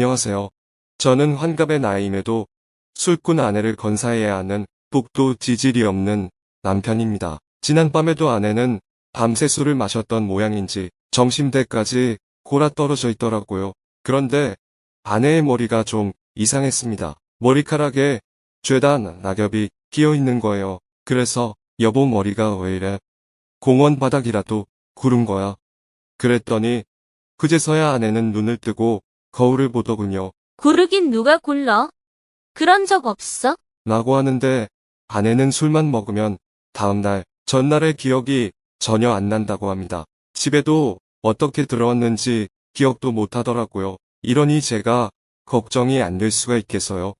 안녕하세요. 저는 환갑의 나이임에도 술꾼 아내를 건사해야 하는 뚝도 지질이 없는 남편입니다. 지난밤에도 아내는 밤새 술을 마셨던 모양인지 점심때까지 골아 떨어져 있더라고요. 그런데 아내의 머리가 좀 이상했습니다. 머리카락에 죄다 낙엽이 끼어 있는 거예요. 그래서 여보 머리가 왜 이래? 공원 바닥이라도 구른 거야. 그랬더니 그제서야 아내는 눈을 뜨고 거울을 보더군요. 고르긴 누가 골라? 그런 적 없어? 라고 하는데 아내는 술만 먹으면 다음날 전날의 기억이 전혀 안 난다고 합니다. 집에도 어떻게 들어왔는지 기억도 못 하더라고요. 이러니 제가 걱정이 안 될 수가 있겠어요.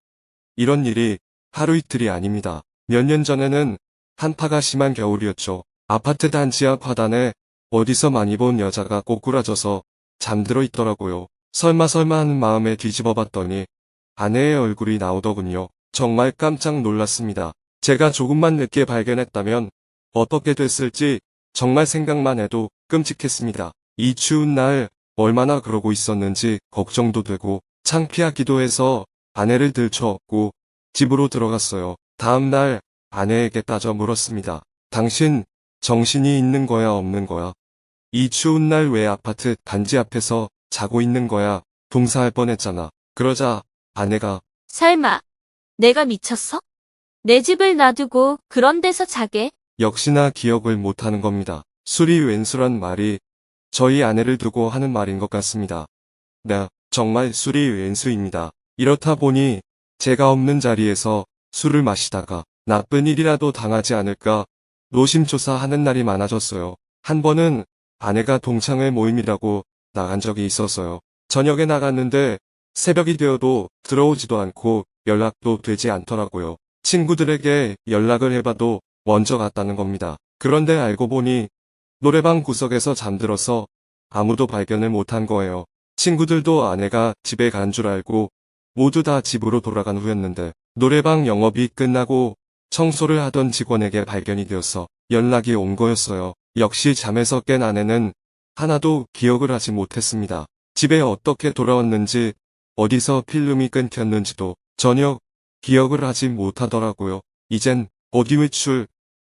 이런 일이 하루 이틀이 아닙니다. 몇 년 전에는 한파가 심한 겨울이었죠. 아파트 단지 앞 화단에 어디서 많이 본 여자가 꼬꾸라져서 잠들어 있더라고요. 설마 하는 마음에 뒤집어 봤더니 아내의 얼굴이 나오더군요. 정말 깜짝 놀랐습니다. 제가 조금만 늦게 발견했다면 어떻게 됐을지 정말 생각만 해도 끔찍했습니다. 이 추운 날 얼마나 그러고 있었는지 걱정도 되고 창피하기도 해서 아내를 들쳐업고 집으로 들어갔어요. 다음 날 아내에게 따져 물었습니다. 당신 정신이 있는 거야 없는 거야? 이 추운 날 왜 아파트 단지 앞에서 자고 있는 거야? 동사할 뻔했잖아. 그러자 아내가 설마, 내가 미쳤어? 내 집을 놔두고 그런 데서 자게? 역시나 기억을 못하는 겁니다. 술이 왼수란 말이 저희 아내를 두고 하는 말인 것 같습니다. 네, 정말 술이 왼수입니다. 이렇다 보니 제가 없는 자리에서 술을 마시다가 나쁜 일이라도 당하지 않을까 노심초사하는 날이 많아졌어요. 한 번은 아내가 동창회 모임이라고 나간 적이 있었어요. 저녁에 나갔는데 새벽이 되어도 들어오지도 않고 연락도 되지 않더라고요. 친구들에게 연락을 해봐도 먼저 갔다는 겁니다. 그런데 알고 보니 노래방 구석에서 잠들어서 아무도 발견을 못한 거예요. 친구들도 아내가 집에 간 줄 알고 모두 다 집으로 돌아간 후였는데 노래방 영업이 끝나고 청소를 하던 직원에게 발견이 되어서 연락이 온 거였어요. 역시 잠에서 깬 아내는 하나도 기억을 하지 못했습니다. 집에 어떻게 돌아왔는지 어디서 필름이 끊겼는지도 전혀 기억을 하지 못하더라고요. 이젠 어디 외출,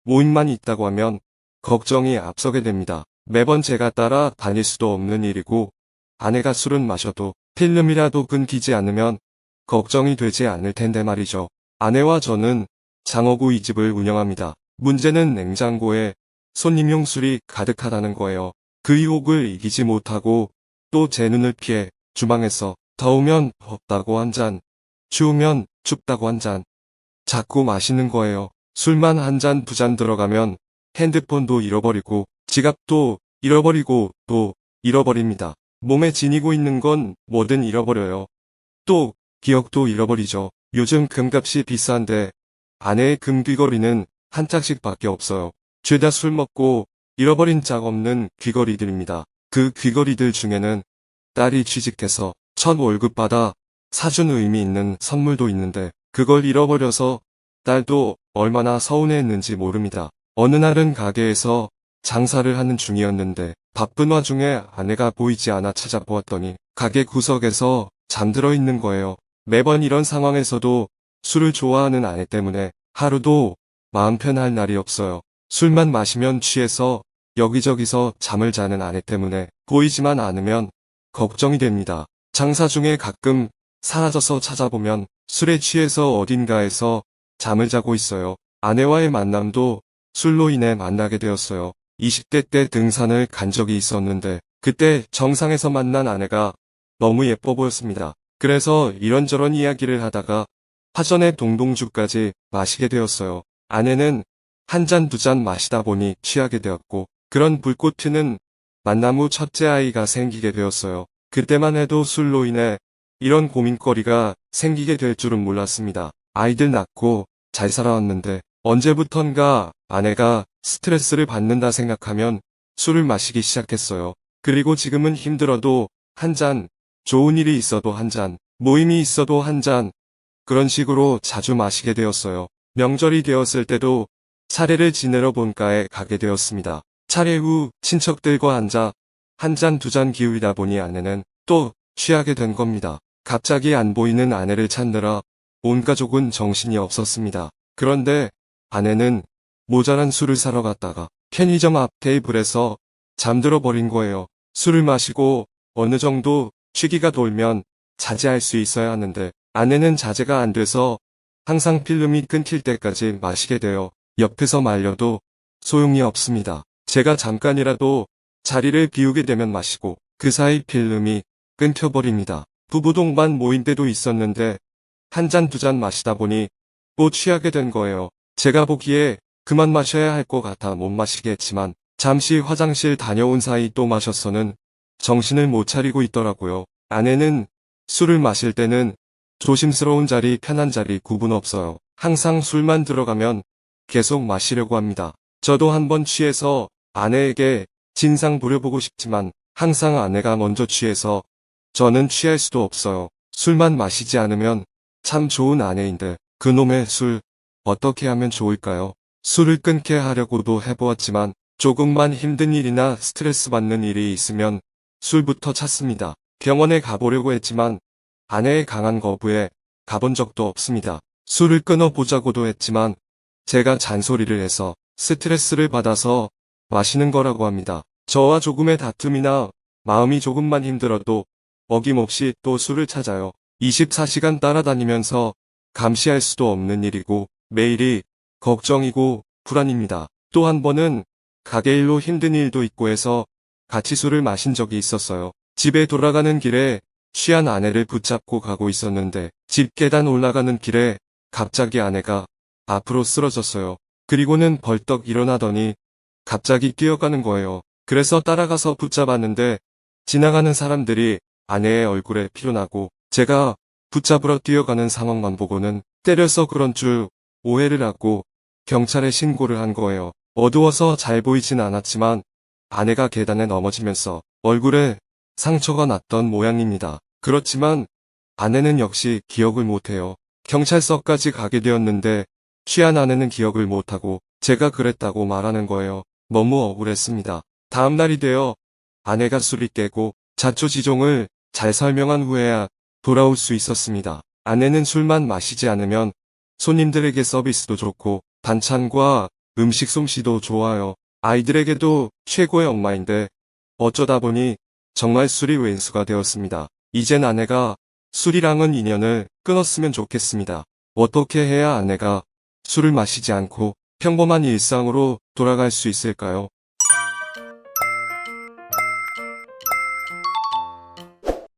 모임만 있다고 하면 걱정이 앞서게 됩니다. 매번 제가 따라 다닐 수도 없는 일이고 아내가 술은 마셔도 필름이라도 끊기지 않으면 걱정이 되지 않을 텐데 말이죠. 아내와 저는 장어구 이 집을 운영합니다. 문제는 냉장고에 손님용 술이 가득하다는 거예요. 그 유혹을 이기지 못하고 또 제 눈을 피해 주방에서 더우면 덥다고 한 잔, 추우면 춥다고 한 잔, 자꾸 마시는 거예요. 술만 한 잔 두 잔 들어가면 핸드폰도 잃어버리고 지갑도 잃어버리고 또 잃어버립니다. 몸에 지니고 있는 건 뭐든 잃어버려요. 또 기억도 잃어버리죠. 요즘 금값이 비싼데 아내의 금귀걸이는 한 짝씩밖에 없어요. 죄다 술 먹고 잃어버린 짝 없는 귀걸이들입니다. 그 귀걸이들 중에는 딸이 취직해서 첫 월급 받아 사준 의미 있는 선물도 있는데 그걸 잃어버려서 딸도 얼마나 서운해했는지 모릅니다. 어느 날은 가게에서 장사를 하는 중이었는데 바쁜 와중에 아내가 보이지 않아 찾아보았더니 가게 구석에서 잠들어 있는 거예요. 매번 이런 상황에서도 술을 좋아하는 아내 때문에 하루도 마음 편할 날이 없어요. 술만 마시면 취해서 여기저기서 잠을 자는 아내 때문에 보이지만 않으면 걱정이 됩니다. 장사 중에 가끔 사라져서 찾아보면 술에 취해서 어딘가에서 잠을 자고 있어요. 아내와의 만남도 술로 인해 만나게 되었어요. 20대 때 등산을 간 적이 있었는데 그때 정상에서 만난 아내가 너무 예뻐 보였습니다. 그래서 이런저런 이야기를 하다가 파전에 동동주까지 마시게 되었어요. 아내는 한 잔 두 잔 마시다 보니 취하게 되었고 그런 불꽃 튀는 만남 후 첫째 아이가 생기게 되었어요. 그때만 해도 술로 인해 이런 고민거리가 생기게 될 줄은 몰랐습니다. 아이들 낳고 잘 살아왔는데 언제부턴가 아내가 스트레스를 받는다 생각하면 술을 마시기 시작했어요. 그리고 지금은 힘들어도 한 잔, 좋은 일이 있어도 한 잔, 모임이 있어도 한 잔, 그런 식으로 자주 마시게 되었어요. 명절이 되었을 때도 차례를 지내러 본가에 가게 되었습니다. 차례 후 친척들과 앉아 한 잔 두 잔 기울이다 보니 아내는 또 취하게 된 겁니다. 갑자기 안 보이는 아내를 찾느라 온 가족은 정신이 없었습니다. 그런데 아내는 모자란 술을 사러 갔다가 편의점 앞 테이블에서 잠들어 버린 거예요. 술을 마시고 어느 정도 취기가 돌면 자제할 수 있어야 하는데 아내는 자제가 안 돼서 항상 필름이 끊길 때까지 마시게 돼요. 옆에서 말려도 소용이 없습니다. 제가 잠깐이라도 자리를 비우게 되면 마시고 그 사이 필름이 끊겨버립니다. 부부 동반 모임 때도 있었는데 한 잔 두 잔 마시다 보니 또 취하게 된 거예요. 제가 보기에 그만 마셔야 할 것 같아 못 마시게 했지만 잠시 화장실 다녀온 사이 또 마셔서는 정신을 못 차리고 있더라고요. 아내는 술을 마실 때는 조심스러운 자리, 편한 자리 구분 없어요. 항상 술만 들어가면 계속 마시려고 합니다. 저도 한번 취해서 아내에게 진상 부려보고 싶지만 항상 아내가 먼저 취해서 저는 취할 수도 없어요. 술만 마시지 않으면 참 좋은 아내인데 그놈의 술 어떻게 하면 좋을까요? 술을 끊게 하려고도 해보았지만 조금만 힘든 일이나 스트레스 받는 일이 있으면 술부터 찾습니다. 병원에 가보려고 했지만 아내의 강한 거부에 가본 적도 없습니다. 술을 끊어보자고도 했지만 제가 잔소리를 해서 스트레스를 받아서 마시는 거라고 합니다. 저와 조금의 다툼이나 마음이 조금만 힘들어도 어김없이 또 술을 찾아요. 24시간 따라다니면서 감시할 수도 없는 일이고 매일이 걱정이고 불안입니다. 또 한 번은 가게 일로 힘든 일도 있고 해서 같이 술을 마신 적이 있었어요. 집에 돌아가는 길에 취한 아내를 붙잡고 가고 있었는데 집 계단 올라가는 길에 갑자기 아내가 앞으로 쓰러졌어요. 그리고는 벌떡 일어나더니 갑자기 뛰어가는 거예요. 그래서 따라가서 붙잡았는데 지나가는 사람들이 아내의 얼굴에 피로 나고 제가 붙잡으러 뛰어가는 상황만 보고는 때려서 그런 줄 오해를 하고 경찰에 신고를 한 거예요. 어두워서 잘 보이진 않았지만 아내가 계단에 넘어지면서 얼굴에 상처가 났던 모양입니다. 그렇지만 아내는 역시 기억을 못해요. 경찰서까지 가게 되었는데 취한 아내는 기억을 못하고 제가 그랬다고 말하는 거예요. 너무 억울했습니다. 다음 날이 되어 아내가 술이 깨고 자초지종을 잘 설명한 후에야 돌아올 수 있었습니다. 아내는 술만 마시지 않으면 손님들에게 서비스도 좋고 반찬과 음식 솜씨도 좋아요. 아이들에게도 최고의 엄마인데 어쩌다 보니 정말 술이 왼수가 되었습니다. 이젠 아내가 술이랑은 인연을 끊었으면 좋겠습니다. 어떻게 해야 아내가 술을 마시지 않고 평범한 일상으로 돌아갈 수 있을까요?